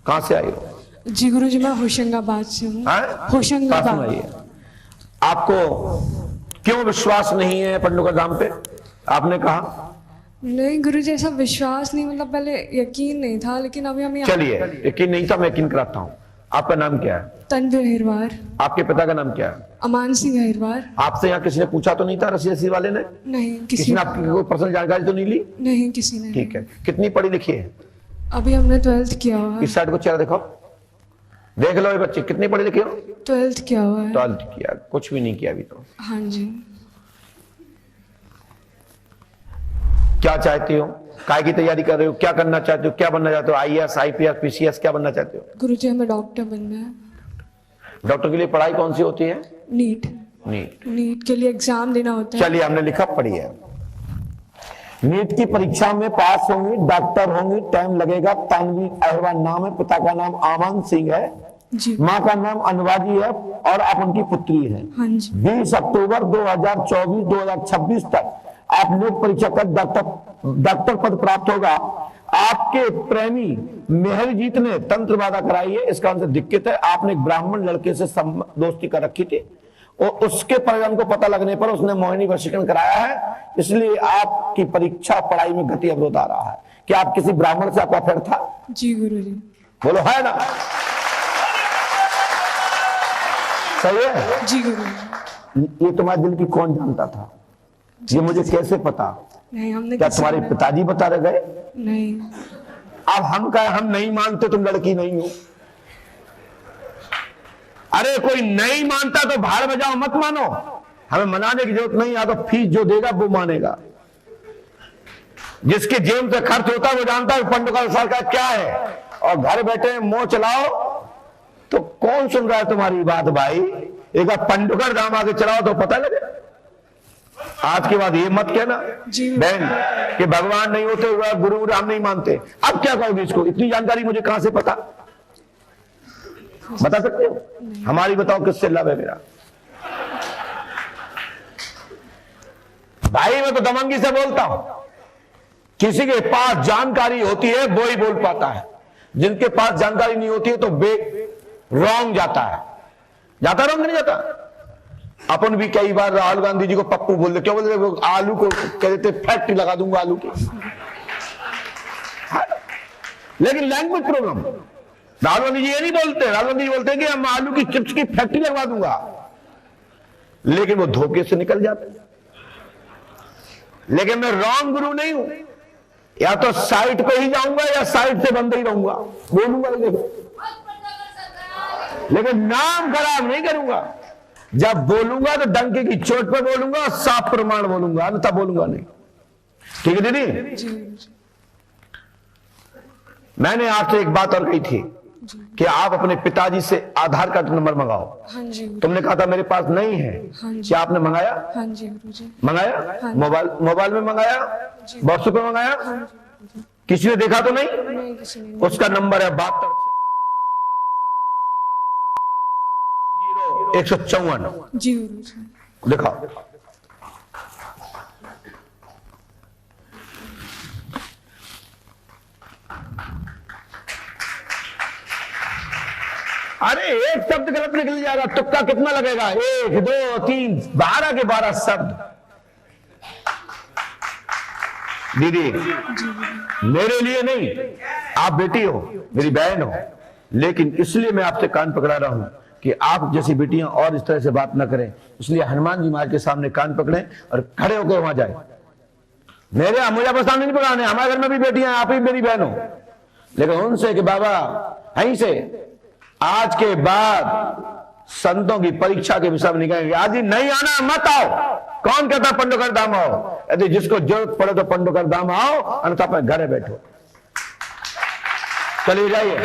कहां से आई हो? जी गुरुजी, मैं होशंगाबाद से हूँ। होशंगाबाद। आपको क्यों विश्वास नहीं है पंडुका धाम पे? आपने कहा नहीं गुरुजी, ऐसा विश्वास नहीं, मतलब पहले यकीन नहीं था, लेकिन अभी हमें चलिए, यकीन नहीं था, मैं यकीन कराता हूँ। आपका नाम क्या है? तनवीर अहिरवार। आपके पिता का नाम क्या है? अमान सिंह अहिरवार। आपसे यहाँ किसी ने पूछा तो नहीं था, रसी वाले ने? नहीं, किसी ने आपकी कोई पर्सनल जानकारी तो नहीं ली? नहीं, किसी ने। ठीक है, कितनी पढ़ी लिखी है? अभी हमने 12th किया हुआ है। इस साइड को चेहरा देखो, देख लो ये बच्चे कितनी पढ़ी लिखी हो? 12th किया हुआ है। 12th किया, कुछ भी नहीं किया अभी तो। हाँ जी। क्या चाहती हो? काय की तैयारी कर रहे हो? क्या करना चाहते हो? क्या बनना चाहते हो? IAS, IPS, PCS क्या बनना चाहते हो? गुरुजी, हमें डॉक्टर बनना है। डॉक्टर के लिए पढ़ाई कौन सी होती है? नीट। नीट के लिए एग्जाम देना होता है। चलिए, हमने लिखा, पढ़ी है। नीट की परीक्षा में पास होंगी, डॉक्टर होंगी, टाइम लगेगा। तनवीर अहिरवार नाम है, पिता का नाम अमान सिंह है जी। माँ का नाम अनवाजी है और आप उनकी पुत्री है। हाँ जी। 20 अक्टूबर 2024-2026 तक आप नीट परीक्षा कर डॉक्टर पद प्राप्त होगा। आपके प्रेमी मेहरजीत ने तंत्र बाधा कराई है, इसका उनसे दिक्कत है। आपने एक ब्राह्मण लड़के से दोस्ती कर रखी थी और उसके परिणाम को पता लगने पर उसने मोहिनी वशीकरण कराया है, इसलिए आपकी परीक्षा पढ़ाई में गति अवरोध आ रहा है। क्या आप किसी ब्राह्मण से आपका अफेयर था? जी गुरुजी। बोलो, है ना? सही है? जी गुरुजी। ये तुम्हारे दिल की कौन जानता था? ये मुझे कैसे पता? नहीं, हमने क्या तुम्हारे पिताजी बता रहे गए? नहीं। अब हम कहे हम नहीं मानते, तुम लड़की नहीं हो। अरे कोई नहीं मानता तो भाड़ बजाओ, मत मानो। हमें मनाने की जरूरत नहीं, या तो फीस जो देगा वो मानेगा। जिसके जेब से खर्च होता है वो जानता है पंडुका सरकार क्या है, और घर बैठे मोह चलाओ तो कौन सुन रहा है तुम्हारी बात भाई? एक बार पंडुका धाम आगे चलाओ तो पता लगे। आज के बाद ये मत कहना बहन कि भगवान नहीं होते हुआ गुरु राम नहीं मानते। अब क्या कहोगे इसको? इतनी जानकारी मुझे कहां से पता? बता सकते हो? हमारी बताओ, किससे लाभ है मेरा? भाई मैं तो दमंगी से बोलता हूं। किसी के पास जानकारी होती है वो ही बोल पाता है, जिनके पास जानकारी नहीं होती है तो रॉन्ग जाता है। जाता रॉन्ग नहीं जाता? अपन भी कई बार राहुल गांधी जी को पप्पू बोल दे। क्या बोल रहे? आलू को कह देते फैक्ट्री लगा दूंगा आलू की। लेकिन लैंग्वेज प्रॉब्लम। राहुल गांधी जी ये नहीं बोलते। राहुल गांधी जी बोलते हैं कि हम आलू की चिप्स की फैक्ट्री लगवा दूंगा, लेकिन वो धोखे से निकल जाते। लेकिन मैं रॉन्ग गुरु नहीं हूं, या तो साइट पे ही जाऊंगा या साइट से बंद ही रहूंगा, बोलूंगा लेकिन नाम खराब नहीं करूंगा। जब बोलूंगा तो डंके की चोट पे बोलूंगा और साफ प्रमाण बोलूंगा, अन्यथा बोलूंगा नहीं। ठीक है दीदी? मैंने आपसे एक बात और कही थी कि आप अपने पिताजी से आधार कार्ड नंबर मंगाओ। हाँ जी। तुमने कहा था मेरे पास नहीं है। हाँ जी। क्या आपने मंगाया? हाँ जी गुरुजी। मंगाया? हाँ। मोबाइल में मंगाया? व्हाट्सएप पे मंगाया? हाँ। किसी ने देखा तो नहीं? नहीं, किसी ने। उसका नंबर है 72-154। जी गुरुजी। दिखाओ। अरे एक शब्द गलत निकल जाएगा, तुक्का कितना लगेगा? 1 2 3 12 के 12 शब्द। दीदी मेरे लिए नहीं, आप बेटी हो, मेरी बहन हो, लेकिन इसलिए मैं आपसे कान पकड़ा रहा हूं कि आप जैसी बेटियां और इस तरह से बात ना करें। इसलिए हनुमान जी महाराज के सामने कान पकड़े और खड़े होकर वहां जाए। मुझे आपके सामने नहीं पकड़ाने। हमारे घर में भी बेटियां, आप ही मेरी बहन हो, लेकिन उनसे कि बाबा यहीं से आज के बाद संतों की परीक्षा के विषय में निकलेंगे। आज ही नहीं आना, मत आओ। कौन कहता पंडुका धाम आओ? यदि जिसको जरूरत पड़े तो पंडुका धाम आओ, अन्यथा अपने घर बैठो। चलिए जाइए।